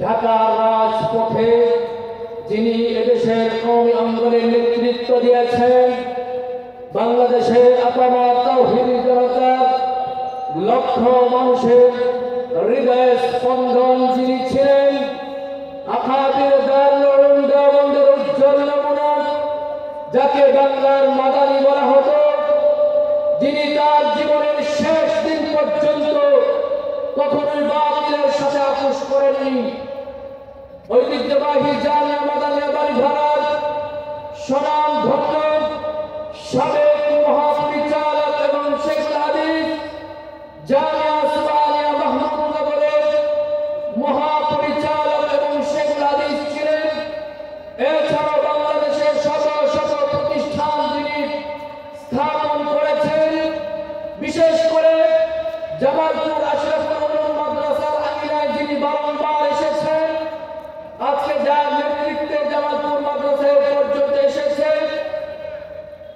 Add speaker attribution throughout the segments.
Speaker 1: ঢাকার রাজপথে যিনি এদেশের কওমি আন্দোলনের নেতৃত্ব দিয়েছেন, বাংলাদেশের আপামর তাওহীদি জনতার লক্ষ মানুষের হৃদয়ের স্পন্দন যিনি ছিলেন, আকাবির দারুল উলুম দেওবন্দের উজ্জ্বল নমুনা, যাকে বাংলার মাদানি বলা হতো, যিনি তার জীবনের শেষ দিন পর্যন্ত কখনোই বাতিলের সাথে আপোষ করেননি। ঐতিহ্যবাহী জামিয়া মাদানিয়া বাড়িধারার স্বনামধন্য সাবেক মহাপরিচালক এবং শেখুল হাদিস জামিয়া সুবহানিয়া মাহমুদনগরের মহাপরিচালক এবং শেখুল হাদিস ছিলেন। এছাড়াও বাংলাদেশের শত শত প্রতিষ্ঠান তিনি স্থাপন করেছেন। বিশেষ করে জামালপুর আশরাফুল উলুম মাদ্রাসার আঙিনায় যিনি বারংবার এসেছেন, আজকে যার নেতৃত্বে জামালপুর মাদ্রাসায় পর্যন্ত এসেছেন,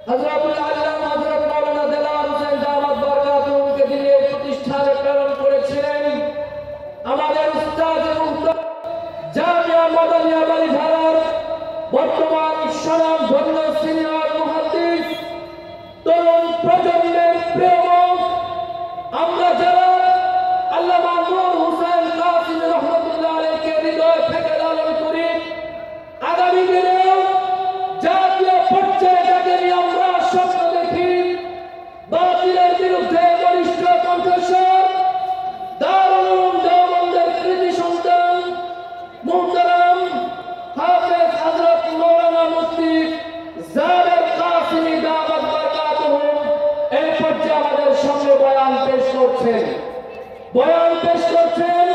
Speaker 1: হযরতুল আল্লামা হযরত মাওলানা দেলাওয়ার হোসেন দামাত বরকাতুহুকে যিনি এই প্রতিষ্ঠানে প্রেরণ করেছিলেন, আমাদের উস্তাদ এবং জামিয়া মাদানিয়া বাড়িধারার বর্তমান স্বনামধন্য সিনিয়র মুহাদ্দিস, তরুণ প্রজন্মের প্রেরক, আমরা যারা আল্লামা নূর হোসেন কাসিমি রহমাতুল্লাহ আলাইহিকে হৃদয় থেকে লালন করি, আগামী দিনেও জাতীয় পর্যায়ে যাকে নিয়ে আমরা স্বপ্ন দেখি, বাতিলের বিরুদ্ধে বলিষ্ঠ কণ্ঠস্বর, দারুল উলুম দেওবন্দের কৃতি সন্তান মুহতারাম হাফেজ হযরত মাওলানা মুফতি জাবের কাসিমি দামাত বরকাতুহু এই পর্যায়ে আমাদের সামনে বয়ান পেশ করছেন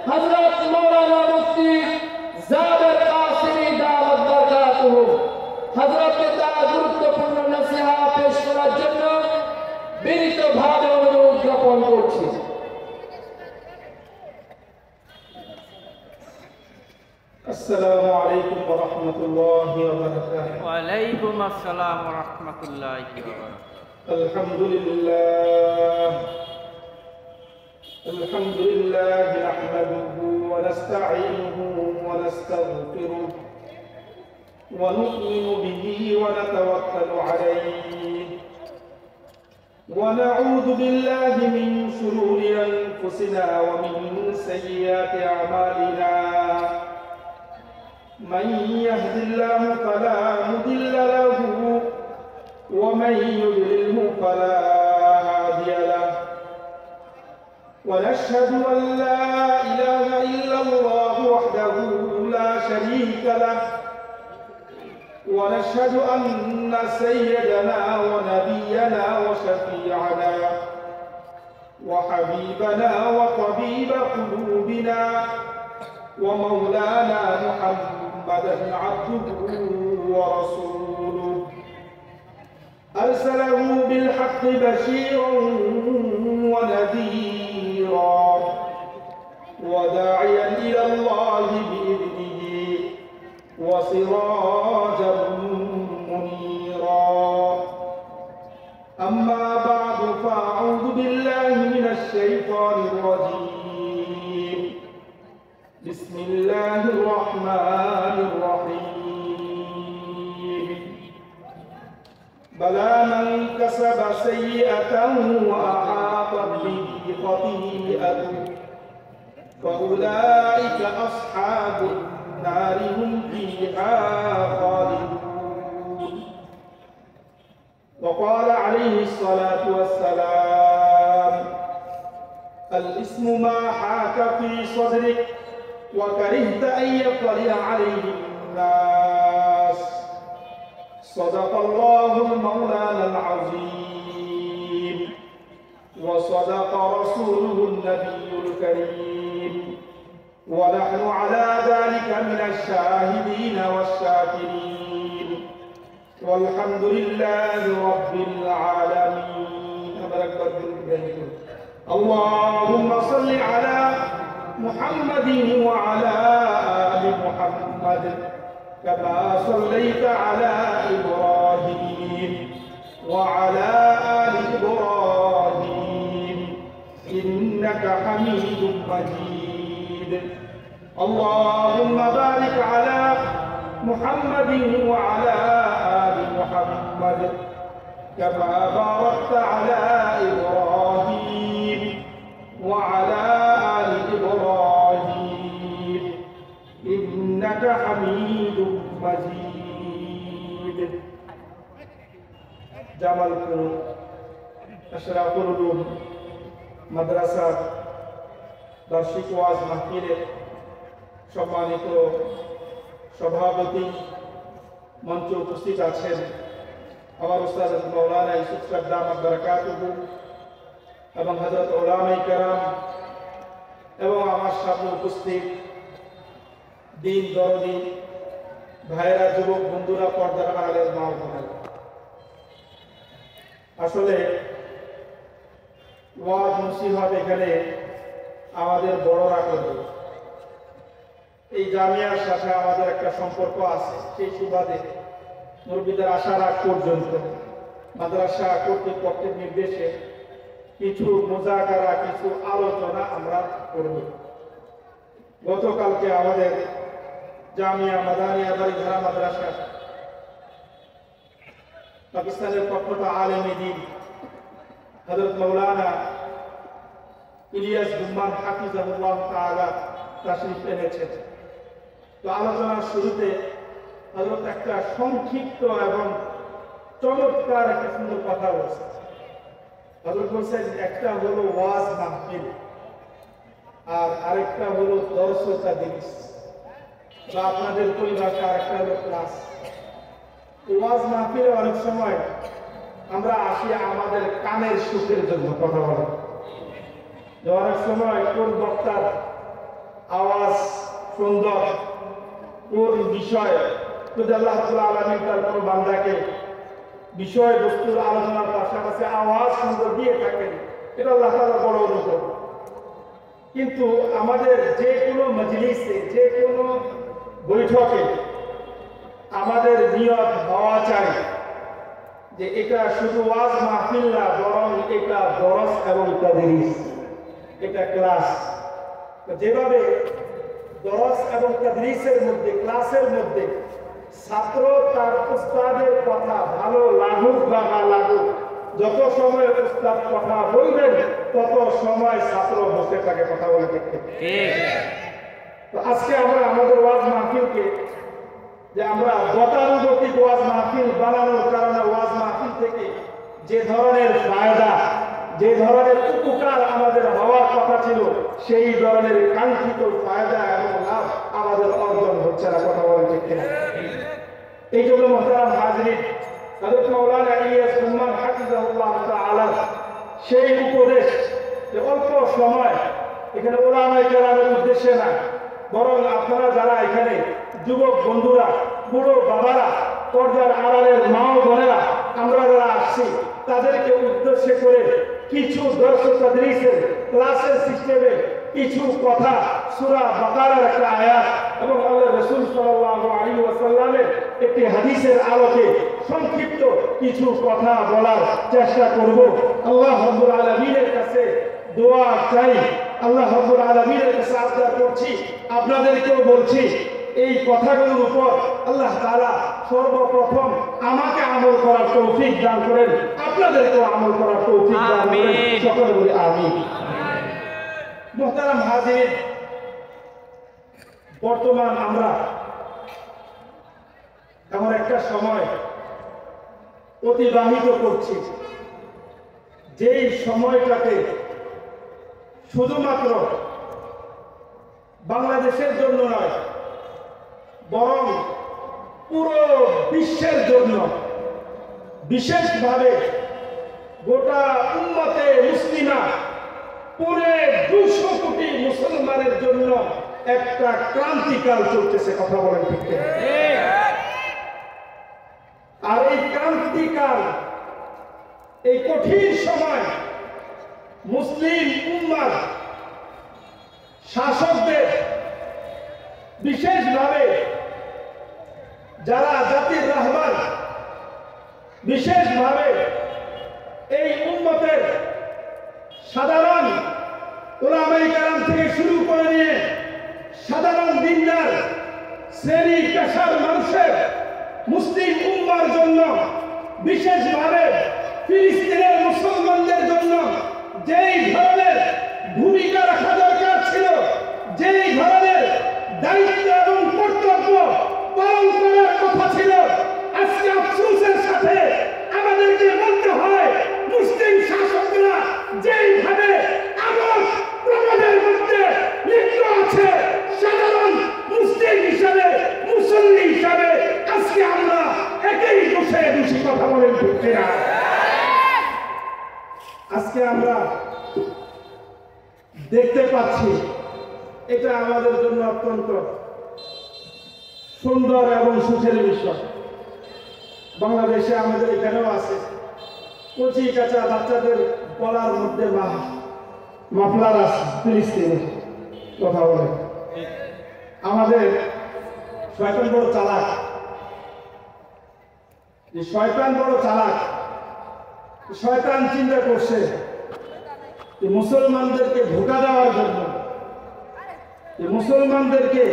Speaker 1: হযরত মাওলানা মুফতি জাবের কাসিমি দামাত বরকাতুহু। হযরতকে তার গুরুত্বপূর্ণ নসিহত পেশ করার জন্য বিনীতভাবে অনুরোধ জ্ঞাপন করছি।
Speaker 2: السلام عليكم ورحمة الله وبركاته.
Speaker 3: وعليكم السلام ورحمة الله وبركاته.
Speaker 2: الحمد لله نحمده ونستعينه ونستغفره ونؤمن به ونتوكل عليه ونعوذ بالله من شرور أنفسنا ومن سيئات أعمالنا. من يهد الله فلا مضل له ومن يضلله فلا هادي له. ونشهد أن لا إله إلا الله وحده لا شريك له. ونشهد أن سيدنا ونبينا وشفيعنا وحبيبنا وطبيب قلوبنا ومولانا محمدا عبده ورسوله أرسله بالحق بشيرا ونذيرا وداعيا إلى الله بإذنه وسراجا منيرا. أما بعد فأعوذ بالله من الشيطان الرجيم. بسم الله الرحمن الرحيم. بلى من كسب سيئة وأحاطت به خطيئته فأولئك أصحاب النار هم فيها خالدون. وقال عليه الصلاة والسلام: الإثم ما حاك في صدرك وكرهت أن يطلع عليه الناس. صدق الله المولانا العظيم وصدق رسوله النبي الكريم ونحن على ذلك من الشاهدين والشاكرين والحمد لله رب العالمين. اللهم صل على محمد وعلى آل محمد كما صليت على إبراهيم وعلى آل إبراهيم إنك حميد مجيد. اللهم بارك على محمد وعلى آل محمد كما باركت على إبراهيم وعلى آل إبراهيم إنك حميد مجيد জামালপুর আশরাফুল উলুম মাদ্রাসার বার্ষিক ওয়াজ মাহফিলের সম্মানিত সভাপতি, মঞ্চে উপস্থিত আছেন আমার উস্তাদ মাওলানা ইউসুফ সাহেব দামাত বারাকাতুহু এবং হযরত উলামায়ে কেরাম এবং আমার সামনে উপস্থিত দিন দরদি ভাইয়েরা, যুবক বন্ধুরা, পর্দার আড়ালের মা ও বোনেরা, আসলে ওয়াজ নসিহত এখানে আমাদের বড়রা করবে। এই জামিয়ার সাথে আমাদের একটা সম্পর্ক আছে, সেই সুবাদে মুরব্বিদের আসার আগ পর্যন্ত মাদ্রাসা কর্তৃপক্ষের নির্দেশে কিছু মুজাকারা, কিছু আলোচনা আমরা করব। গতকালকে আমাদের জামিয়া মাদানিয়া বাড়িধারা মাদ্রাসা পাকিস্তানের প্রখ্যাত আলেমে দ্বীন হযরত মাওলানা ইলিয়াস গুম্মান হাফিজাহুল্লাহ তাআলা তাশরীফ এনেছেন। তো আলোচনার শুরুতে হযরত একটা সংক্ষিপ্ত এবং চমৎকার একটা সুন্দর কথা বলছেন। হযরত বলছেন একটা হলো ওয়াজ মাহফিল আর আরেকটা হলো দরস ও তাদরিস, বা আপনাদের পরিভাষা আরেকটা হলো ক্লাস। ওয়াজ মাহফিলে অনেক সময় আমরা আসি আমাদের কানের সুখের জন্য কথা বলা, যে অনেক সময় কোন বক্তার আওয়াজ সুন্দর, কোন বিষয়, যদি আল্লাহ রাব্বুল আলামিন তার কোন বান্দাকে বিষয়বস্তুর আলোচনার পাশাপাশি আওয়াজ সুন্দর দিয়ে থাকেন, এটা আল্লাহ তাআলার বড় অনুগ্রহ। কিন্তু আমাদের যে কোনো মজলিসে, যে কোনো বৈঠকে আমাদের নিয়ত হওয়া চাই যে এটা শুধু ওয়াজ মাহফিল না, বরং এটা দরস এবং তাদরিস, এটা ক্লাস। যেভাবে দরস এবং তাদরিসের মধ্যে, ক্লাসের মধ্যে ছাত্র তার উস্তাদের কথা ভালো লাগুক বা না লাগুক, যত সময় উস্তাদ কথা বলবেন তত সময় ছাত্র বসে থাকে কথা বলে দেখতে। তো আজকে আমরা আমাদের ওয়াজ মাহফিলকে যে আমরা গতানুগতিক ওয়াজ মাহফিল বানানোর কারণে ওয়াজ মাহফিল থেকে যে ধরনের ফায়দা, যে ধরনের উপকার আমাদের হওয়ার কথা ছিল, সেই ধরনের কাঙ্ক্ষিত ফায়দা এবং লাভ আমাদের অর্জন হচ্ছে না, কথা বলে ঠিক কিনা? এই জন্য মুহতারাম হাজরিন, হযরত মাওলানা ইলিয়াস গুম্মান হাফিজাহুল্লাহ তাআলা সেই উপদেশ যে অল্প সময়, এখানে উলামায়ে কেরামের উদ্দেশ্যে না, বরং আপনারা যারা এখানে যুবক বন্ধুরা, বুড়ো বাবারা, পর্দার আড়ালের মা ও বোনেরা, আমরা যারা আসছি তাদেরকে উদ্দেশ্য করে কিছু দরস তাদরিসের ক্লাসের সিস্টেমে কিছু কথা, সূরা বাকারার একটা আয়াত এবং আল্লাহর রাসূল সাল্লাল্লাহু আলাইহি ওয়াসাল্লামের একটি হাদিসের আলোকে সংক্ষিপ্ত কিছু কথা বলার চেষ্টা করব। আল্লাহ রাব্বুল আলামিনের কাছে দোয়া চাই, আল্লাহ রাব্বুল আলামিনের কাছে আবদার করছি, আপনাদেরকেও বলছি, এই কথাগুলোর উপর আল্লাহ তাআলা সর্বপ্রথম আমাকে আমল করার তৌফিক দান করেন, আপনাদেরকেও আমল করার তৌফিক দান করেন, সকলে বলি আমিন। মুহতারাম হাজির, বর্তমান আমরা এমন একটা সময় অতিবাহিত করছি, যেই সময়টাতে শুধুমাত্র বাংলাদেশের জন্য নয়, বরং পুরো বিশ্বের জন্য, বিশেষভাবে গোটা উম্মতে মুসলিমা, পুরো 200 কোটি মুসলমানের জন্য একটা ক্রান্তিকাল চলতেছে, কথা বলেন ঠিক কিনা? আর এই ক্রান্তিকাল, এই কঠিন সময় মুসলিম উম্মার শাসকদের, বিশেষভাবে যারা জাতির রাহবার, বিশেষভাবে এই উম্মতের সাধারণ উলামায়ে কেরাম থেকে শুরু করে নিয়ে সাধারণ দুনিয়ার শ্রেণী পেশার মানুষের মুসলিম উম্মার জন্য বিশেষভাবে ফিলিস্তিনের মুসলমানদের জন্য যেই ধরনের ভূমিকা রাখা দরকার ছিল, যেই ধরনের দায়িত্ব এবং কর্তব্য পালন করার কথা ছিল, আজকে আফসোসের সাথে আমাদেরকে বলতে হয় মুসলিম শাসকরা যেইভাবে আমল প্রমাণের মধ্যে লিপ্ত আছে, সাধারণ মুসলিম হিসাবে মুসল্লি হিসাবে আজকে আমরা একই দোষে দোষী কথা বলেন ঠিক না? আজকে আমরা দেখতে পাচ্ছি, এটা আমাদের জন্য অত্যন্ত সুন্দর এবং সুখের বিষয়। বাংলাদেশে আমাদের এখানেও আছে, কচি কাঁচা বাচ্চাদের গলার মধ্যে মাফলার আছে ফিলিস্তিনে কথা বলে। আমাদের শয়তান বড় চালাক, শয়তান বড় চালাক। শয়তান চিন্তা করছে মুসলমানদেরকে ধোঁকা দেওয়ার জন্য, মুসলমানদেরকে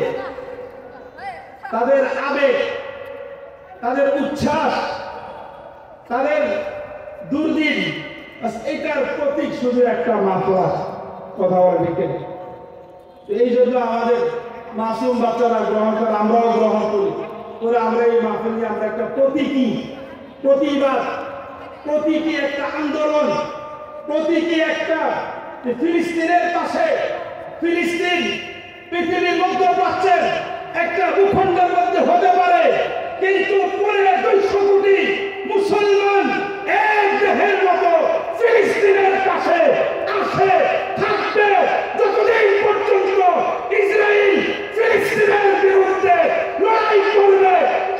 Speaker 2: তাদের আবেগ, তাদের উচ্ছ্বাস, তাদের দুর্দিন, এটার প্রতীক শুধু একটা মাফলা কথা বলে। এই জন্য আমাদের মাসুম বাচ্চারা গ্রহণ করে, আমরাও গ্রহণ করি করে। আমরা এই মাহফিল নিয়ে আমরা একটা প্রতীকী প্রতিবাদ, প্রতীকী একটা আন্দোলন, প্রতীকী একটা ফিলিস্তিনের পাশে, ফিলিস্তিন পৃথিবীর মধ্যপ্রাচ্যের একটা ভূখণ্ডের মধ্যে হতে পারে, কিন্তু পুরো 200 কোটি মুসলমান এক দেহের মতো ফিলিস্তিনের কাছে আসে থাকবে যতদিন পর্যন্ত ইসরায়েল ফিলিস্তিনের বিরুদ্ধে লড়াই করবে,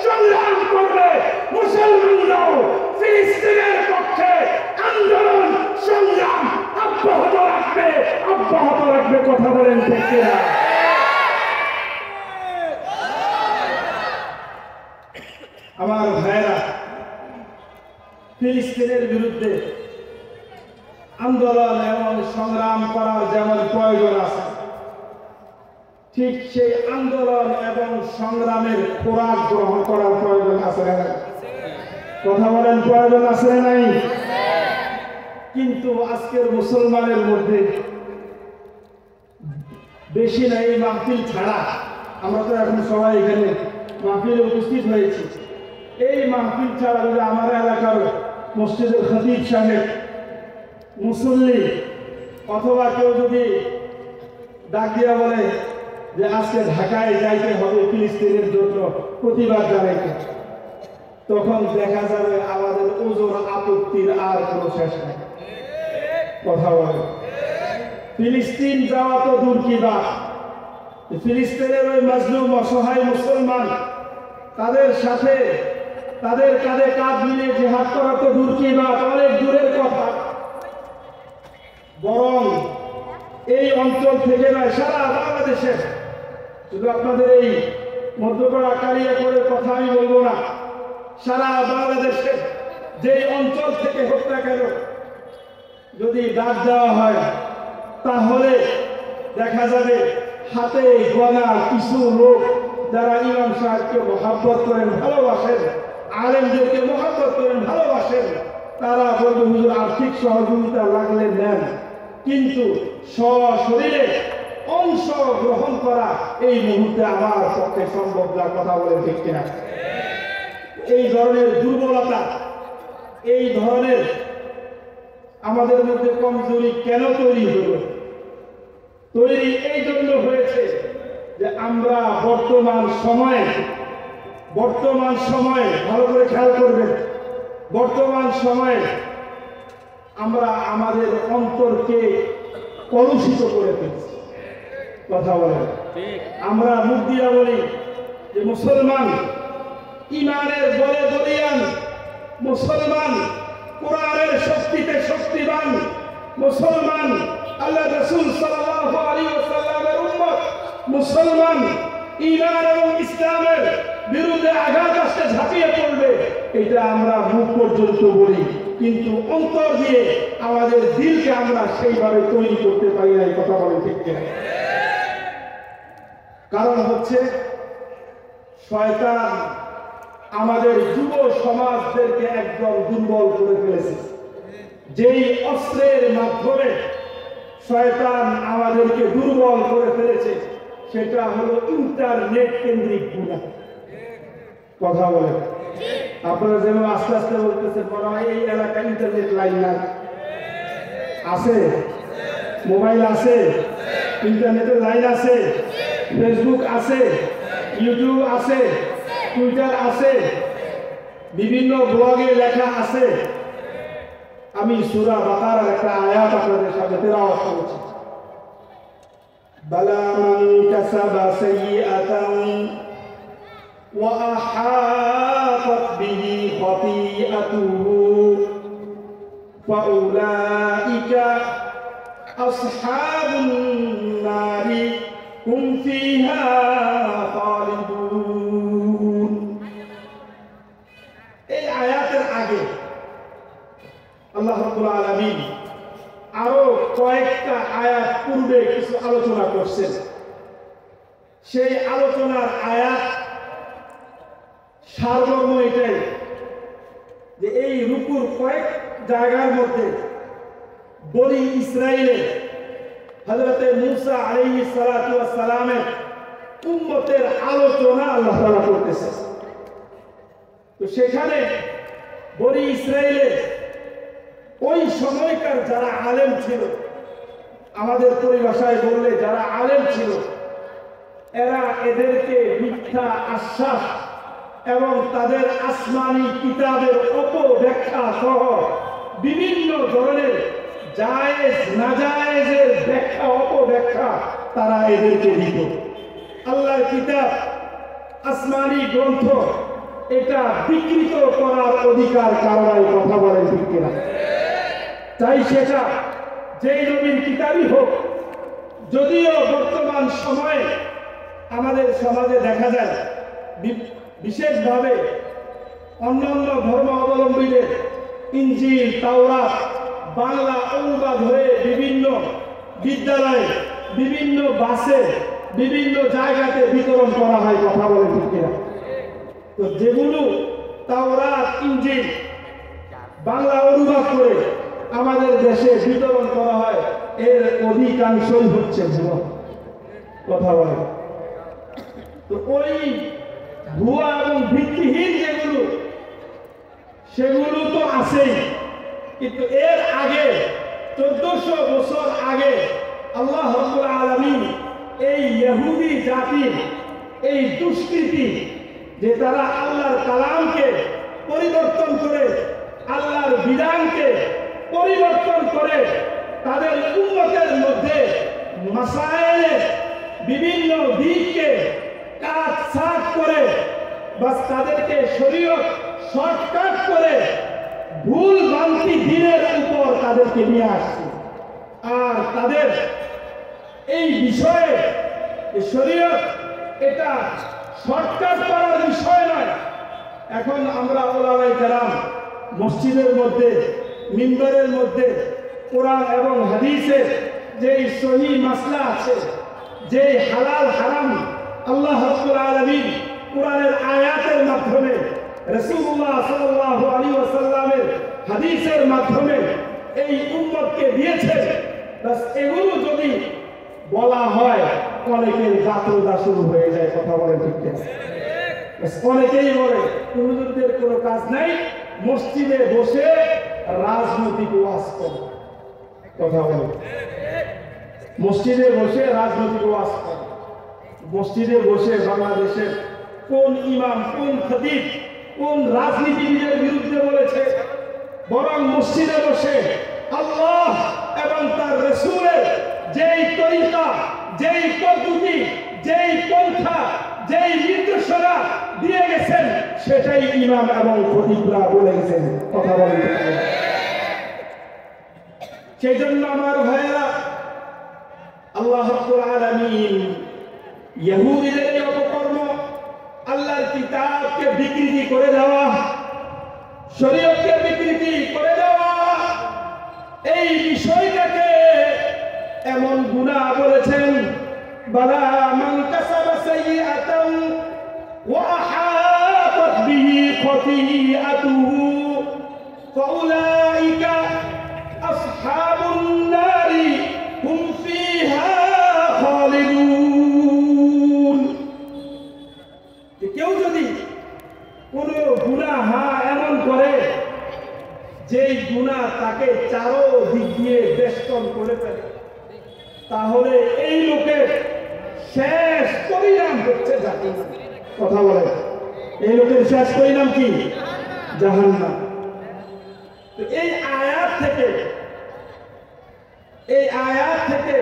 Speaker 2: সংগ্রাম করবে। মুসলমানরাও ফিলিস্তিনের পক্ষে আন্দোলন সংগ্রাম অব্যাহত রাখবে কথা বলেন ঠিক না? আমার ভাইরা, ফিলিস্তিনের বিরুদ্ধে আন্দোলন এবং সংগ্রাম করার যেমন প্রয়োজন আছে, ঠিক সেই আন্দোলন এবং সংগ্রামের খোরাক গ্রহণ করার প্রয়োজন আছে না? কথা বলেন, প্রয়োজন আছে না নাই? কিন্তু আজকের মুসলমানের মধ্যে বেশি নাই মাহফিল ছাড়া। আমরা তো এখন সবাই এখানে মাহফিলে উপস্থিত হয়েছি। এই মাহফিল ছাড়া যদি আমার এলাকার মসজিদের খতিব সাহেব, মুসল্লি অথবা কেউ যদি ডাক দিয়া বলে যে আজকে ঢাকায় যাইতে হবে ফিলিস্তিনের জন্য প্রতিবাদ জানাইতে, তখন দেখা যাবে আমাদের ওজোর আপত্তির আর কোনো শেষ নেই। কথা বলে, ফিলিস্তিন যাওয়া তো দূর কি বা, ফিলিস্তিনের ওই মাজলুম অসহায় মুসলমান তাদের সাথে তাদের কাঁধে কাঁধ মিলিয়ে জিহাদ করা তো দূর কি বা, অনেক দূরের কথা। বরং এই অঞ্চল থেকে নয়, সারা বাংলাদেশের, শুধু আপনাদের এই মধ্যপাড়া কালিয়াকৈরের কথা আমি বলবো না, সারা বাংলাদেশের যে অঞ্চল থেকে হোক না কেন, যদি ডাক দেওয়া হয় তাহলে দেখা যাবে হাতে গোনা কিছু লোক যারা ইমাম সাহেবকে মহাব্বত করেন, ভালোবাসেন, আলেমদেরকে মহাব্বত করেন, ভালোবাসেন, তারা বলবে হুজুর আর্থিক সহযোগিতা লাগলে নেন, কিন্তু সশরীরে অংশ গ্রহণ করা এই মুহূর্তে আমার পক্ষে সম্ভব না। কথা বলেন ঠিক কিনা? এই ধরনের দুর্বলতা, এই ধরনের আমাদের মধ্যে কমজোরি কেন তৈরি হলো? তৈরি এই জন্য হয়েছে যে আমরা বর্তমান সময়ে ভালো করে খেয়াল করবেন, বর্তমান সময়ে আমরা আমাদের অন্তরকে কলুষিত করে ফেলছি। কথা বলেন, আমরা মুখ দিয়া বলি যে মুসলমান ইমানের বলে বলিয়ান, মুসলমান কোরআনের শক্তিতে শক্তিবান, মুসলমান আল্লাহ রাসূল সাল্লাল্লাহু আলাইহি ওয়াসাল্লামের উম্মত, মুসলমান ইমান এবং ইসলামের বিরুদ্ধে আঘাত আসতে ঝাঁপিয়ে পড়বে। এটা আমরা মুখ পর্যন্ত বলি, কিন্তু অন্তর দিয়ে আমাদের দিলকে আমরা সেইভাবে তৈরি করতে পারি না। এই কথা বলে ঠিক কিনা? কারণ হচ্ছে শয়তান আমাদের যুব সমাজদেরকে একদম দুর্বল করে ফেলেছে। যেই অস্ত্রের মাধ্যমে শয়তান আমাদেরকে দুর্বল করে ফেলেছে সেটা হলো ইন্টারনেট কেন্দ্রিক গুণা। কথা বলেন, আপনারা যেন আস্তে আস্তে বলতেছেন মনে হয় এই এলাকায় ইন্টারনেট লাইন না আছে, মোবাইল আছে, ইন্টারনেটের লাইন আছে, ফেসবুক আছে, ইউটিউব আছে, টুইটার আছে, বিভিন্ন ব্লগে লেখা আছে। আমি সূরা বাকারার একটা আয়াত আপনাদের সাথে তেলাওয়াত করেছি। বালা মান কাসাবা সাইয়্যাতান ওয়া আহাতাত বিহি খাতিআতুহু ফাউলাইকা আসহাবুন নারি হুম ফিহা খালিদুন। এই আয়াতের আগে আল্লাহ রাব্বুল আলামিন আরো কয়েকটা আয়াত পূর্বে কিছু আলোচনা করছেন। সেই আলোচনার আয়াত সারমর্ম এটাই যে এই রুকুর কয়েক জায়গার মধ্যে বনি ইসরাইলের হযরতে মূসা আলাইহিস সালাতু ওয়াস সালামের উম্মতের আলোচনা আল্লাহ তাআলা করতেছেন। তো সেখানে বনি ইসরাইলের ওই সময়কার যারা আলেম ছিল, আমাদের পরিভাষায় বললে যারা আলেম ছিল, এরা এদেরকে মিথ্যা আশ্বাস এবং তাদের আসমানি কিতাবের অপব্যাখ্যা সহ বিভিন্ন ধরনের জায়েজ নাজায়েজের ব্যাখ্যা অপব্যাখ্যা তারা এদেরকে দিত। আল্লাহর কিতাব আসমানি গ্রন্থ এটা বিকৃত করার অধিকার কারণে কথা বলেন ঠিক কিনা? তাই সেটা যেই নবীর কিতাবই হোক, যদিও বর্তমান সময়ে আমাদের সমাজে দেখা যায় বিশেষভাবে অন্যান্য ধর্ম অবলম্বীদের ইনজিল তাওরাত বাংলা অনুবাদ হয়ে বিভিন্ন বিদ্যালয়ে, বিভিন্ন বাসে, বিভিন্ন জায়গাতে বিতরণ করা হয়। কথা বলে ঠিক কিনা? তো যেগুলো তাওরাত ইনজিল বাংলা অনুবাদ করে আমাদের দেশে বিতরণ করা হয় এর অধিকাংশই হচ্ছে ভুয়া। কথা বলে তো ওই ভুয়া এবং ভিত্তিহীন যেগুলো সেগুলো তো আছেই, কিন্তু এর আগে 1400 বছর আগে আল্লাহ রাব্বুল আলামিন এই ইহুদি জাতির এই দুষ্কৃতি যে তারা আল্লাহর কালামকে পরিবর্তন করে, আল্লাহর বিধানকে পরিবর্তন করে তাদের উম্মতের মধ্যে মাসায়েলের বিভিন্ন দিককে কাটছাঁট করে বাস তাদেরকে শরীয়ত শর্টকাট করে ভুল ভ্রান্তি দিনের উপর তাদেরকে নিয়ে আসছে। আর তাদের এই বিষয়ে শরীয়ত এটা শর্টকাট করার বিষয় নয়। এখন আমরা ওলামায়ে কেরাম মসজিদের মধ্যে মিম্বরের মধ্যে কোরআন এবং হাদিসের যেই সহিহ মাসলা আছে, যেই হালাল হারাম আল্লাহ রাব্বুল আলামিন কোরআনের আয়াতের মাধ্যমে, রাসূলুল্লাহ সাল্লাল্লাহু আলাইহি ওয়াসাল্লামের হাদিসের মাধ্যমে এই উম্মতকে দিয়েছেন, বাস এগুলো যদি বলা হয় অনেকের গাত্রদা শুরু হয়ে যায়। কথা বলেন ঠিক আছে? অনেকেই বলে হুজুরদের কোনো কাজ নাই, মসজিদে বসে রাজনৈতিক ওয়াজ করে। কথা বলে মসজিদে বসে রাজনৈতিক ওয়াজ করে। মসজিদে বসে বাংলাদেশের কোন ইমাম, কোন খতিব, কোন রাজনীতিবিদের বিরুদ্ধে বলেছে? বরং মসজিদে বসে আল্লাহ এবং তার রাসূলের যেই তরিকা, যেই পদ্ধতি, যেই পন্থা, যেই নির্দেশনা দিয়ে গেছেন সেটাই ইমাম এবং খতিবরা বলে গেছেন। কথা বলেন। সেই জন্য আমার ভাইয়েরা, আল্লাহ রাব্বুল আলামিন ইহুদিদের এই অপকর্ম, আল্লাহর কিতাবকে বিকৃতি করে দেওয়া, শরীয়তকে বিকৃতি করে দেওয়া, এই বিষয়টাকে এমন গুনাহ বলেছেন বালা মান কাসাবা শেষ পরিণাম হচ্ছে জাহান্নাম। কথা বলে, এই লোকের শেষ পরিণাম কি? জাহান্নাম। তো এই আয়াত থেকে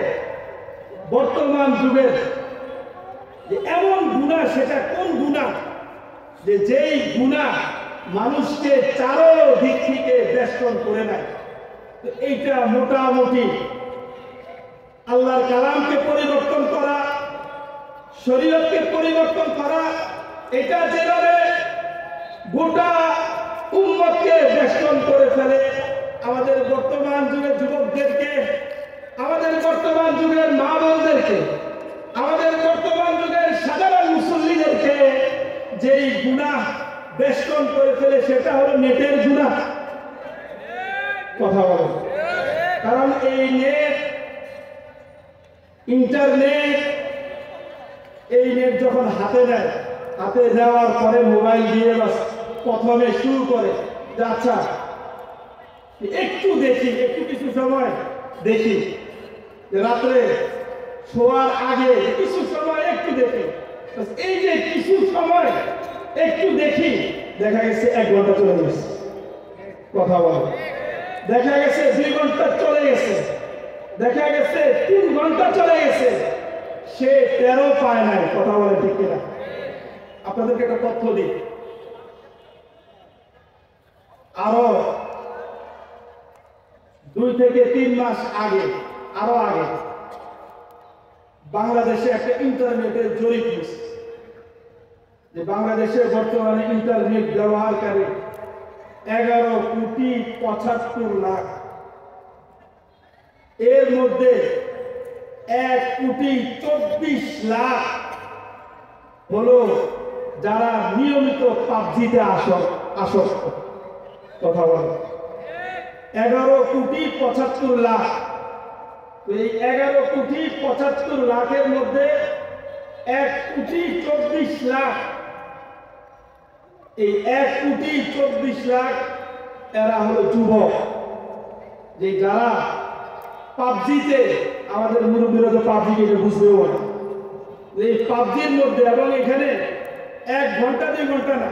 Speaker 2: বর্তমান যুগের যে এমন গুনাহ, সেটা কোন গুনাহ যে যেই গুনাহ মানুষকে চারদিক থেকে বেষ্টন করে নেয়। তো এইটা মোটামুটি আল্লাহর কালামকে পরিবর্তন করা, শরীয়তকে পরিবর্তন করা, এটা যেভাবে গোটা উম্মতকে বেষ্টন করে ফেলে, আমাদের বর্তমান যুগের যুবকদেরকে, আমাদের বর্তমান যুগের মা বোনদেরকে, আমাদের বর্তমান যুগের সাধারণ মুসল্লিদেরকে যেই গুনাহ বেষ্টন করে ফেলে, সেটা হলো নেটের গুনাহ। কথা বলে, কারণ এই নেট, ইন্টারনেট, এই নেট যখন হাতে নেয়, হাতে নেওয়ার পরে মোবাইল দিয়ে বাস প্রথমে শুরু করে যে আচ্ছা একটু দেখি, একটু কিছু সময় দেখি, রাত্রে শোয়ার আগে কিছু সময় একটু দেখি। এই যে কিছু সময় একটু দেখি, দেখা গেছে 1 ঘন্টা চলে গেছে। কথা বলে, দেখা গেছে 2 ঘন্টা চলে গেছে, দেখা গেছে 3 ঘন্টা চলে গেছে, সে 13 পায় নাই। কথা বলে ঠিক কিনা? আপনাদেরকে একটা তথ্য দিই, আরো 2 থেকে 3 মাস আগে, আরো আগে বাংলাদেশে একটা ইন্টারনেটের জরিপ হয়েছে যে বাংলাদেশে বর্তমানে ইন্টারনেট ব্যবহারকারী 11,75,00,000। এর মধ্যে 1,24,00,000 হলো যারা নিয়মিত পাবজিতে আসক্ত। কথা বলে, 11,75,00,000। এই 11,75,00,000-এর মধ্যে 1,24,00,000, এই 1,24,00,000 এরা হলো যুবক, যে যারা পাবজিতে, আমাদের মুরব্বীরা তো পাবজিকে বুঝবেও না, এই পাবজির মধ্যে, এবং এখানে 1 ঘন্টা 2 ঘন্টা না,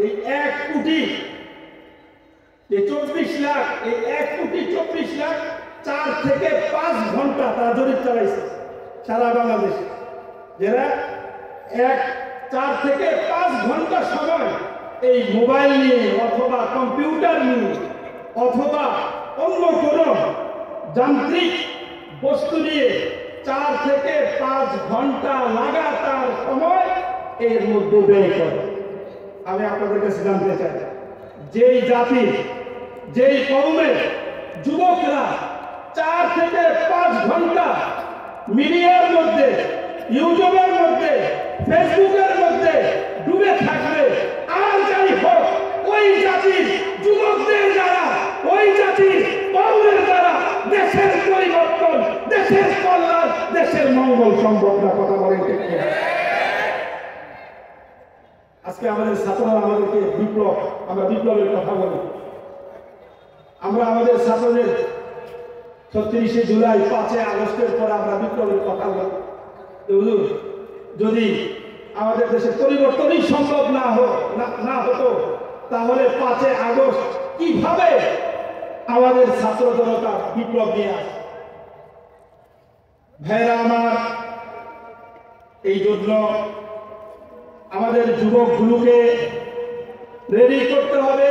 Speaker 2: এই 1,24,00,000, এই 1,24,00,000 4 থেকে 5 ঘন্টা তারা জরিপ চালাইছে সারা বাংলাদেশে, যারা 4 থেকে 5 ঘন্টা সময় এই মোবাইল নিয়ে অথবা কম্পিউটার নিয়ে অথবা অন্য কোনো যান্ত্রিক বস্তু নিয়ে 4 থেকে 5 ঘন্টা লাগাতার সময় এর মধ্যে ব্যয় করে। আমি আপনাদের কাছে জানতে চাই, যেই জাতির, যেই কওমের যুবকরা 4 থেকে 5 ঘন্টা মিডিয়ার মধ্যে, ইউটিউবের মধ্যে, ফেসবুকের মধ্যে ডুবে থাকবে, আর যাই হোক, ওই জাতির যুবকদের দ্বারা, ওই জাতির কওমের দ্বারা দেশের পরিবর্তন, দেশের কল্যাণ, দেশের মঙ্গল সম্ভব না। কথা বলেন ঠিক কিনা? আজকে আমাদের ছাত্ররা আমাদেরকে আমরা বিপ্লবের কথা বলি। আমরা আমাদের ছাত্রদের 36শে জুলাই, 5 আগস্টের পরে আমরা বিপ্লবের কথা বলি। যদি আমাদের দেশে পরিবর্তনই সম্ভব না হতো, তাহলে 5 আগস্ট কিভাবে আমাদের ছাত্র জনতা বিপ্লব নিয়ে আসে? ভাইরা আমার, এই জন্য আমাদের যুবকগুলোকে রেডি করতে হবে,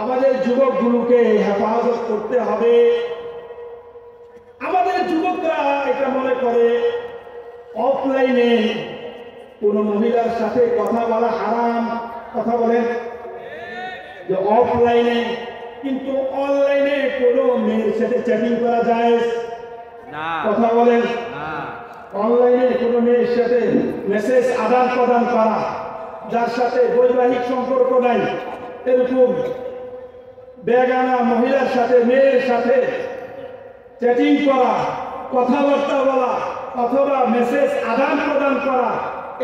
Speaker 2: আমাদের যুবকগুলোকে হেফাজত করতে হবে। আমাদের যুবকরা এটা মনে করে অফলাইনে কোনো মহিলার সাথে কথা বলা হারাম। কথা বলেন যে অফলাইনে, কিন্তু অনলাইনে কোনো মেয়ের সাথে চ্যাটিং করা যায় না। কথা বলেন, অনলাইনে কোনো মেয়ের সাথে মেসেজ আদান প্রদান করা, যার সাথে বৈবাহিক সম্পর্ক নাই, এরকম বেগানা মহিলার সাথে, মেয়ের সাথে চ্যাটিং করা, কথাবার্তা বলা অথবা মেসেজ আদান প্রদান করা,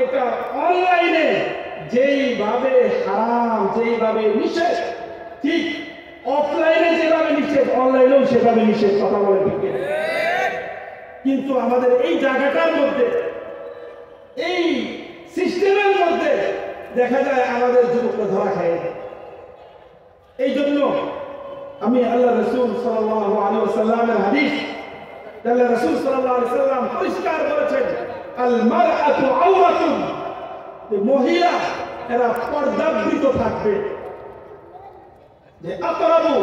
Speaker 2: এটা অনলাইনে যেইভাবে হারাম, যেইভাবে নিষেধ, ঠিক অফলাইনে যেভাবে নিষেধ, অনলাইনেও সেভাবে নিষেধ। কথা বলে ঠিক। কিন্তু আমাদের এই জায়গাটার মধ্যে দেখা যায় আমাদের যুবকরা ধরা খায়। এই জন্য আমি আল্লাহ রাসূল সাল্লাল্লাহু আলাইহি ওয়াসাল্লামের হাদিস, আল্লাহ রাসূল সাল্লাল্লাহু আলাইহি ওয়াসাল্লাম পরিষ্কার বলেছেন, আল মারআতু আওরাতুন, যে মহিলা এরা পর্দাবৃত থাকবে। যে আকরাবু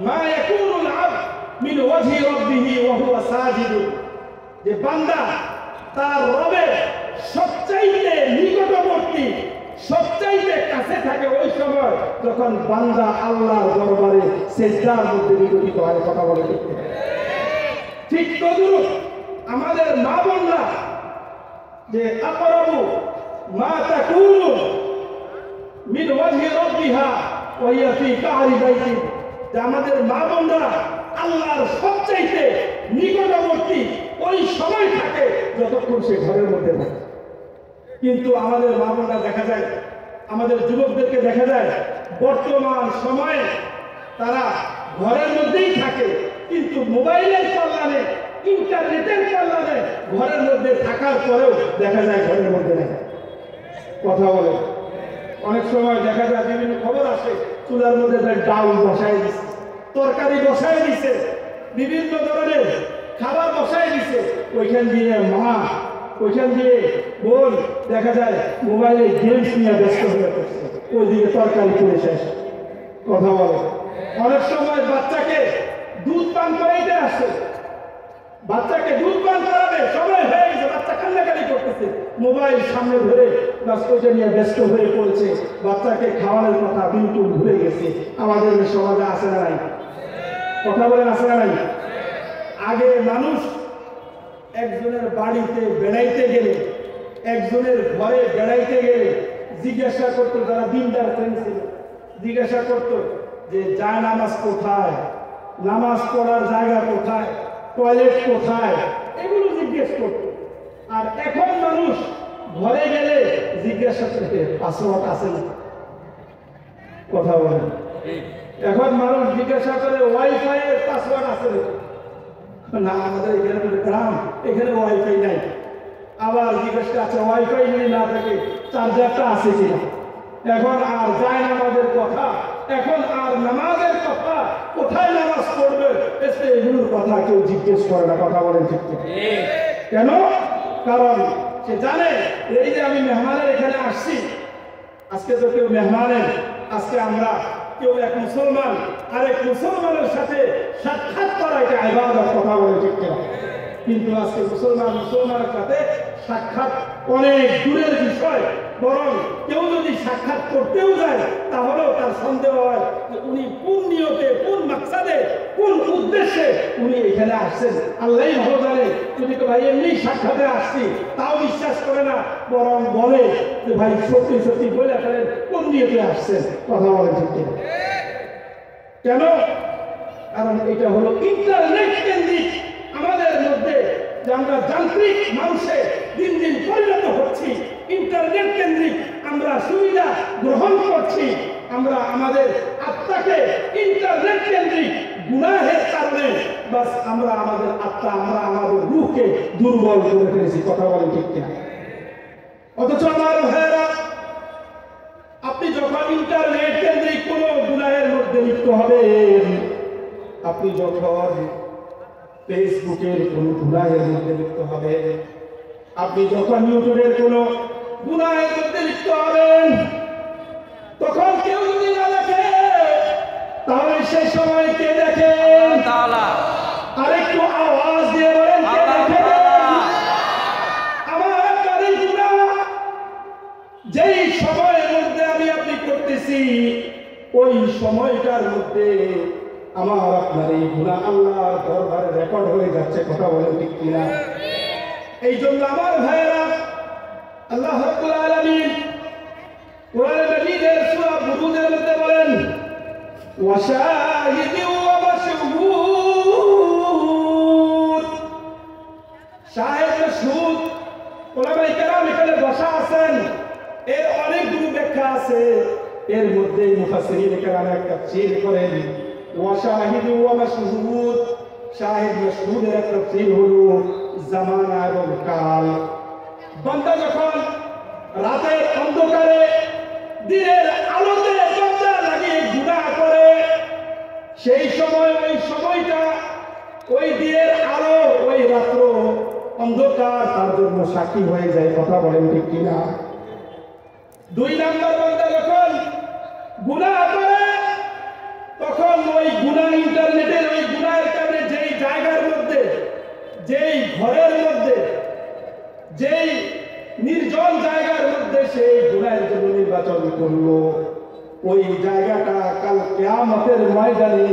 Speaker 2: মা ইয়াকুনুল আবদ মিন ওয়াজহি রাব্বিহি ওয়া হুয়া সাজিদ, যে বান্দা তার রবের সবচাইতে নিকটবর্তী, সবচাইতে কাছে থাকে ওই সময় যখন বান্দা আল্লাহর দরবারে সিজদার মধ্যে নিগঠিত হয়। কথা বলে ঠিক তদ্রূপ আমাদের মা বোনরা যে আকরাবু মা তাকুনু মিন ওয়াজহি রাব্বিহা ওয়া হিয়া ফি কারি বাইতি, যে আমাদের মা বোনরা আল্লাহর সবচাইতে নিকটবর্তী ওই সময় থাকে যতক্ষণ সে ঘরের মধ্যে থাকে। কিন্তু আমাদের মা বোনরা দেখা যায়, আমাদের যুবকদেরকে দেখা যায় বর্তমান সময়ে তারা ঘরের মধ্যেই থাকে, কিন্তু মোবাইলের কল্যাণে, ইন্টারনেটের কল্যাণে ঘরের মধ্যে থাকার পরেও দেখা যায় ঘরের মধ্যে নেই। কথা বলে অনেক সময় দেখা যায় বিভিন্ন খবর আসে, চুলার মধ্যে ডাল বসায় দিচ্ছে, তরকারি বসায় দিচ্ছে, বিভিন্ন ধরনের খাবার বসায় দিচ্ছে, ওইখান দিয়ে মা, ওইখান দিয়ে বোন দেখা যায় মোবাইলে গেমস নিয়ে ব্যস্ত হয়ে পড়ছে, ওইদিকে তরকারি করে শেষ। কথা বলে অনেক সময় বাচ্চাকে দুধ পান করাইতে আসে, বাচ্চাকে দুধ পান করাবে সময় হয়ে গেছে, বাচ্চা কান্নাকাটি করতেছে, মোবাইল সামনে ধরে বাস ওইটা নিয়ে ব্যস্ত হয়ে পড়ছে, বাচ্চাকে খাওয়ানোর কথা বিলকুল ভুলে গেছে। আমাদের সমাজে আসে না নাই? কথা বলেন আসে না নাই? আগে মানুষ একজনের বাড়িতে বেড়াইতে গেলে, একজনের ঘরে বেড়াইতে গেলে জিজ্ঞাসা করতো, যারা দিনদার ফ্রেন্ড ছিল, জিজ্ঞাসা করতো যে যায় নামাজ কোথায়, নামাজ পড়ার জায়গা কোথায়, টয়লেট কোথায়, এগুলো জিজ্ঞেস করতো। আর এখন মানুষ ঘরে গেলে জিজ্ঞাসা করে পাসওয়ার্ড আছে না। কথা বলেন এখন মানুষ জিজ্ঞাসা করে ওয়াইফাই এর পাসওয়ার্ড আছে না, আমাদের এখানে গ্রাম, এখানে ওয়াইফাই নাই। আবার জিজ্ঞাসা আছে ওয়াইফাই যদি না থাকে চার্জারটা আছে কিনা। এখন আর যায় নামাজের কথা, এখন আর নামাজের কথা, কোথায় নামাজ পড়বে এগুলোর কথা কেউ জিজ্ঞেস করে না। কথা বলেন ঠিক কেন? কারণ সে জানে এই যে আমি মেহমানের এখানে আসছি, আজকে তো কেউ মেহমানের, আজকে আমরা কেউ এক মুসলমান আরেক মুসলমানের সাথে সাক্ষাৎ করা এটা ইবাদত। কথা বলে ঠিক কিনা? কিন্তু আজকে মুসলমানের সাথে সাক্ষাৎ অনেক দূরের বিষয়, বরং কেউ যদি সাক্ষাৎ করতেও যায় তাহলেও তার সন্দেহ হয় যে উনি কোন নিয়তে, কোন মাকসাদে, কোন উদ্দেশ্যে উনি এখানে আসছেন। আল্লাহই ভালো জানে। যদি তো ভাই এমনি সাক্ষাতে আসছি তাও বিশ্বাস করে না, বরং বলে যে ভাই সত্যি সত্যি বলে ফেলেন কোন নিয়তে আসছেন। কথা বলে ঠিক কিনা? কেন? কারণ এটা হলো ইন্টারনেট কেন্দ্রিক আমাদের মধ্যে, যে আমরা যান্ত্রিক মানুষে দিন দিন পরিণত হচ্ছি, ইন্টারনেট কেন্দ্রিক আমরা সুবিধা গ্রহণ করছি, আমরা আমাদের আত্মাকে ইন্টারনেট কেন্দ্রিক গুনাহের কারণে বাস আমরা আমাদের আত্মা, আমরা আমাদের রূহকে দুর্বল করে ফেলেছি। কথা বলেন ঠিক কিনা? অথচ আমার ভাইয়েরা, আপনি যখন ইন্টারনেট কেন্দ্রিক কোনো গুনাহের মধ্যে লিপ্ত হবেন, আপনি যখন ফেসবুকের কোন গুনাহের মধ্যে লিপ্ত হবে, আপনি যখন ইউটিউবের কোন গুনাহের মধ্যে লিপ্ত হবেন, তখন কেউ যদি না দেখে তাহলে সেই সময় কে দেখে? আরেকটু আওয়াজ দিয়ে বলেন কে দেখে? আমার আপনার এই গুনাহ যেই সময়ের মধ্যে আমি আপনি করতেছি, ওই সময়টার মধ্যে আমার আপনার এই গুনাহ আল্লাহর দরবারে রেকর্ড হয়ে যাচ্ছে। কথা বলেন ঠিক কিনা? এই জন্য আমার ভাইয়েরা, আল্লাহ রাব্বুল আলামিন কোরআন মাজিদের সূরা বুরুজের মধ্যে বলেন ওয়া শাহিদিন ওয়া মাশহুদ। শাহিদ মাশহুদ উলামায়ে কেরাম এখানে বসা আছেন, এর অনেকগুলো ব্যাখ্যা আছে। এর মধ্যে মুফাসসিরিন কেরাম একটা তাফসীর করেন ওয়া শাহিদিন ওয়া মাশহুদ। শাহিদ মাশহুদের একটা তাফসীর হলো জামানা এবং কাল। বান্দা যখন রাতের অন্ধকারে দিনের আলোতে দরজা লাগিয়ে গুনাহ করে, সেই সময় ওই সময়টা ওই দিনের আলো ওই রাত্র অন্ধকার তার জন্য সাক্ষী হয়ে যায়। কথা বলেন ঠিক কিনা? 2 নম্বর বান্দা যখন গুনাহ করে তখন ওই গুনাহ ইন্টারনেটের ওই গুনাহের কারণে যেই জায়গার মধ্যে, যেই ঘরের মধ্যে, যেই নির্জন জায়গার মধ্যে সেই গুনাহের জন্য নির্বাচন করলো, ওই জায়গাটা কাল কিয়ামতের ময়দানে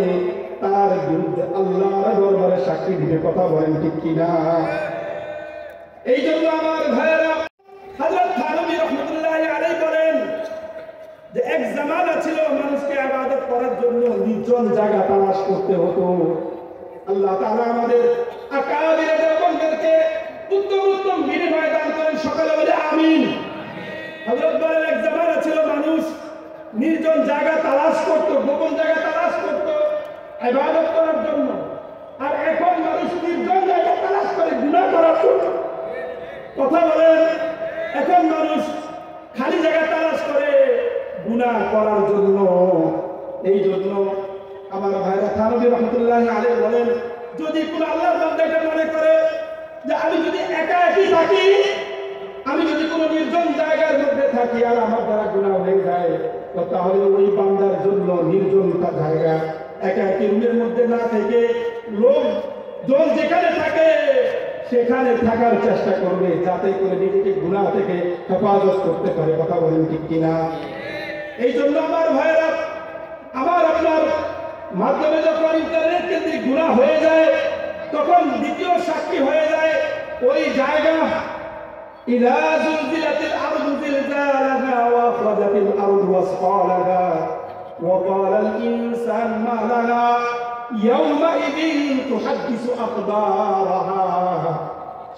Speaker 2: তার বিরুদ্ধে আল্লাহর দরবারে সাক্ষী দিবে। কথা বলেন ঠিক কিনা? এই জন্য আমার ভাইয়েরা, হযরত থানবী রাহমাতুল্লাহি আলাইহি বলেন যে এক জামানা ছিল মানুষকে ইবাদত করার জন্য নির্জন জায়গা তালাশ করতে হতো। আল্লাহ তাআলা আমাদের আকাবির দেওবন্দদেরকে উত্তম উত্তম বিনিময় দান করেন। সকালে বলে আমিন। হযরত বলেন এক জামানা ছিল মানুষ নির্জন জায়গা তালাশ করত, গোপন জায়গা তালাশ করত ইবাদত করার জন্য, আর এখন মানুষ নির্জন জায়গা তালাশ করে গুনাহ করার জন্য। কথা বলেন, এখন মানুষ খালি জায়গা তালাশ করে গুনাহ করার জন্য। এই জন্য আমার ভাইরা থানবী রাহমাতুল্লাহি আলাইহি বলেন, যদি কোন আল্লাহর বান্দা এটা মনে করে যে আমি যদি একা একই থাকি, আমি যদি কোনো নির্জন জায়গার মধ্যে থাকি আর আমার দ্বারা গুনাহ হয়ে যায়, তো তাহলে ওই বান্দার জন্য নির্জনতা জায়গা, একা একই রুমের মধ্যে না থেকে লোক জন যেখানে থাকে সেখানে থাকার চেষ্টা করবে, যাতে করে নিজেকে গুনাহ থেকে হেফাজত করতে পারে। কথা বলেন ঠিক কিনা? এই জন্য আমার ভাইয়েরা, আমার আপনার মাধ্যমে যখন ইন্টারনেট কেন্দ্রিক গুনাহ হয়ে যায়, তখন দ্বিতীয় সাক্ষী হয়ে যায় ওই জায়গা। ইযা যুলজিলাতিল আরদু জিলজালাহা ওয়া আখরাজাতিল আরদু আসফালাহা ওয়া ক্বালাল ইনসানু মা লাহা ইয়াওমাইযিন তুহাদ্দিসু আখবারাহা।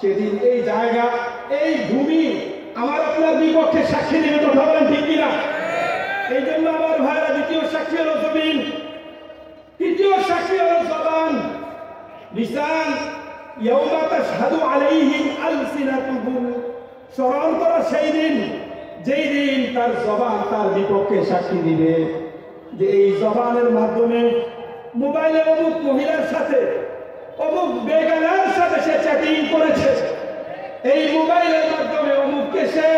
Speaker 2: সেদিন এই জায়গা, এই ভূমি আমার আপনার বিপক্ষে সাক্ষী দেবে। কথা বলেন ঠিক কিনা? এই জন্য আমার ভাইরা, দ্বিতীয় সাক্ষী হলো জমিন, তৃতীয় সাক্ষী হলো জবান, লিসান। ইয়াউমা তাশহাদু আলাইহিম আলসিনাতুহুম। স্মরণ করো সেই দিন, যেই দিন তার জবান তার বিপক্ষে সাক্ষী দিবে। যে এই জবানের মাধ্যমে মোবাইলে অমুক মহিলার সাথে, অমুক বেগানার সাথে সে চ্যাটিং করেছে, এই মোবাইলের মাধ্যমে অমুককে সে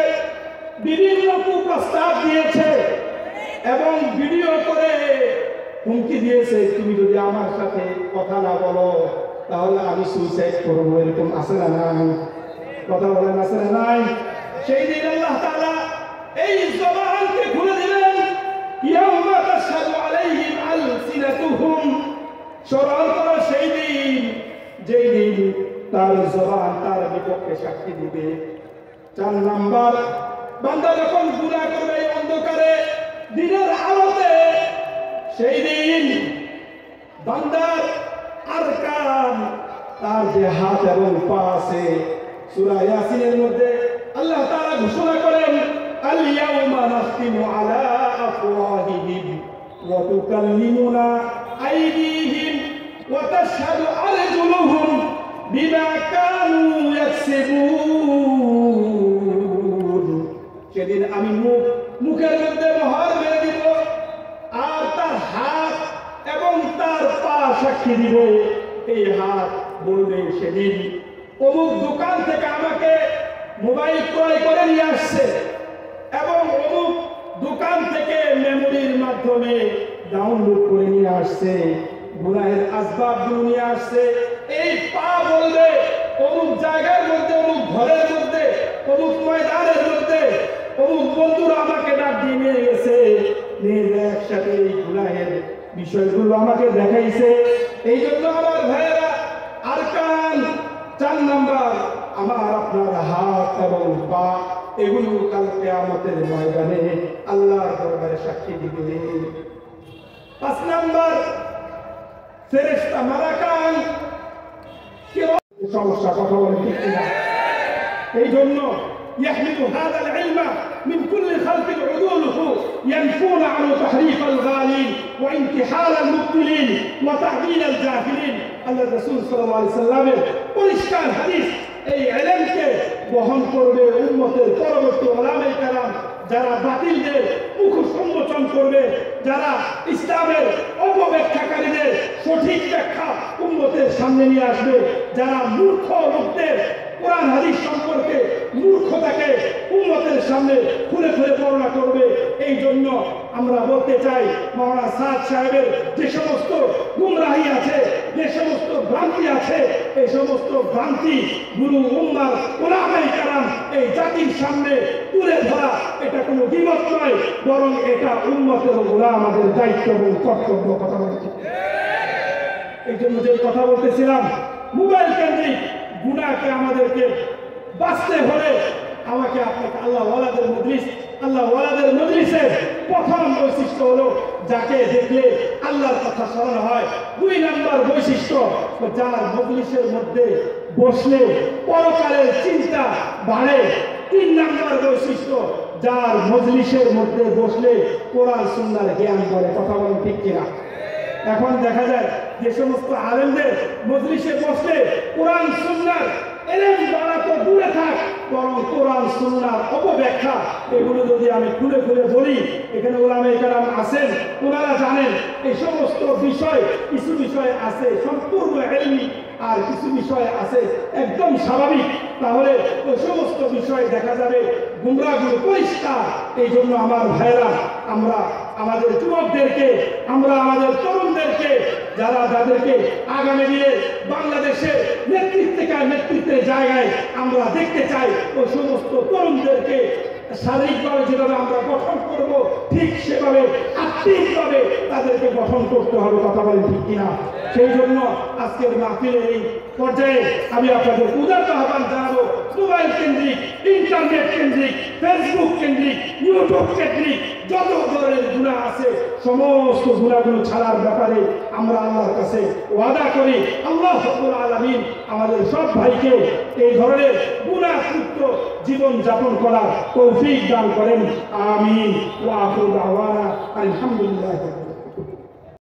Speaker 2: বিভিন্ন কুপ্রস্তাব দিয়েছে এবং ভিডিও করে হুমকি দিয়েছে, তুমি যদি আমার সাথে কথা না বলো তাহলে আমি সুইসাইড করবো। এরকম আছে না নাই? কথা বলেন, আছে না নাই? সেই দিন আল্লাহ তাআলা এই জবানকে খুলে দিলেন। ইয়াউমা তাশহাদু আলাইহিম আলসিনাতুহুম। স্মরণ করো সেই দিন, যেই দিন তার জবান তার বিপক্ষে সাক্ষী দিবে। 4 নাম্বার, বান্দা যখন গুনাহ করবে এই অন্ধকারে দিনের আলোতে, সেই দিন বান্দার আরকান, তার যে হাত এবং পা আছে, সূরা ইয়াসিনের মধ্যে আল্লাহ তাআলা ঘোষণা করেন, আল ইয়াউমা নাখতিমু আলা আফওয়াহিহিম ওয়া তুকাল্লিমুনা আইদিহিম ওয়া তাশহাদু আরজুলুহুম বিমা কানু ইয়াকসিবুন। সেদিন আমি মুখের মধ্যে মোহর মেরে দিব, আর তার হাত এবং তার পা সাক্ষী দিবে। এই হাত বলবে সেদিন অমুক দোকান থেকে আমাকে মোবাইল ক্রয় করে নিয়ে আসছে এবং অমুক দোকান থেকে মেমোরির মাধ্যমে ডাউনলোড করে নিয়ে আসছে, গুনাহের আসবাবগুলো নিয়ে আসছে। এই পা বলবে অমুক জায়গার মধ্যে, অমুক ঘরের মধ্যে, অমুক ময়দানের মধ্যে অমুক বন্ধুরা আমাকে ডাক দিয়ে নিয়ে গেছে, নিয়ে একসাথে এই গুনাহের বিষয়গুলো আমাকে দেখাইছে। এই জন্য আমার ভাইয়েরা, আরকান 4 নাম্বার, আমার আপনার হাত এবং পা, এগুলো কাল কিয়ামতের ময়দানে আল্লাহর দরবারে সাক্ষী দিবে। 5 নাম্বার, ফেরেশতা মালাকান। সমস্যা, কথা বলে ঠিক কিনা? এই জন্য يحمل هذا العلم من كل خلق عدوله ينفون عنه تحريف الغالين وانتحال المبتلين وتعديل الجاهلين। আল্লাহ রাসূল সাল্লাল্লাহু আলাইহি সাল্লামের পরিষ্কার হাদিস এই ইলমকে বহন করবে উম্মতের পরবর্তী উলামায়ে কেরাম, যারা বাতিলদের মুখ সম্মোচন করবে, যারা ইসলামের অপব্যাখ্যাকারীদের সঠিক ব্যাখ্যা উম্মতের সামনে নিয়ে আসবে, যারা মূর্খ লোকদের কোরআন হাদিস সম্পর্কে মূর্খতাকে উম্মতের সামনে খুলে খুলে বর্ণনা করবে। এই জন্য আমরা বলতে চাই, মাওলানা সাদ সাহেবের যে সমস্ত গুমরাহি আছে, যে সমস্ত ভ্রান্তি আছে, এই সমস্ত ভ্রান্তি গুরু উম্মার ওলামায়ে কেরাম এই জাতির সামনে তুলে ধরা এটা কোনো গীবত নয়, বরং এটা উম্মতের ওলামাদের দায়িত্ব এবং কর্তব্য। কথা বলছি, এই জন্য যে কথা বলতেছিলাম, মোবাইল কেন্দ্রিক গুনাহকে আমাদেরকে বাঁচতে হলে আমাকে আপনাকে আল্লাহ ওয়ালাদের মজলিসের প্রথম বৈশিষ্ট্য হলো যাকে দেখলে আল্লাহর কথা স্মরণ হয়। 2 নম্বর বৈশিষ্ট্য, যার মজলিসের মধ্যে বসলে পরকালের চিন্তা বাড়ে। 3 নম্বর বৈশিষ্ট্য, যার মজলিসের মধ্যে বসলে কোরআন সুন্নাহর জ্ঞান বাড়ে। কথা বলেন ঠিক কিনা? এখন দেখা যায় যে সমস্ত আলেমদের মজলিসে বসলে কোরআন সুন্নাহর এলেম বাড়া তো দূরে থাক, বরং কোরআন সুন্নাহর অপব্যাখ্যা এগুলো যদি আমি খুলে খুলে বলি, এখানে ওলামায়ে কেরাম আছেন, ওনারা জানেন এই সমস্ত বিষয়। কিছু বিষয় আছে সম্পূর্ণ ইলমি, আর কিছু বিষয় আছে একদম স্বাভাবিক। তাহলে ওই সমস্ত বিষয় দেখা যাবে গুমরাহগুলো পরিষ্কার। এই জন্য আমার ভাইরা, আমরা আমাদের যুবকদেরকে, আমরা আমাদের তরুণদেরকে, যাদেরকে আগামী দিনে বাংলাদেশের নেতৃত্বের জায়গায় আমরা দেখতে চাই, ওই সমস্ত তরুণদেরকে শারীরিকভাবে যেভাবে আমরা গঠন করব, ঠিক সেভাবে আত্মিকভাবে তাদেরকে গঠন করতে হবে। কথা বলেন ঠিক কিনা? সেই জন্য আজকের মাহফিলের এই পর্যায়ে আমি আপনাদের উদাত্ত আহ্বান জানাবো, মোবাইল কেন্দ্রিক, ইন্টারনেট কেন্দ্রিক, ফেসবুক কেন্দ্রিক, ইউটিউব কেন্দ্রিক যত ধরনের গুনাহ আছে, সমস্ত গুনাহগুলো ছাড়ার ব্যাপারে আমরা আল্লাহর কাছে ওয়াদা করি। আল্লাহ রাব্বুল আলামিন আমাদের সব ভাইকে এই ধরনের গুনাহমুক্ত জীবন যাপন করার তৌফিক দান করেন। আমিন। ওয়া আখিরু দাওয়ানা আলহামদুলিল্লাহ।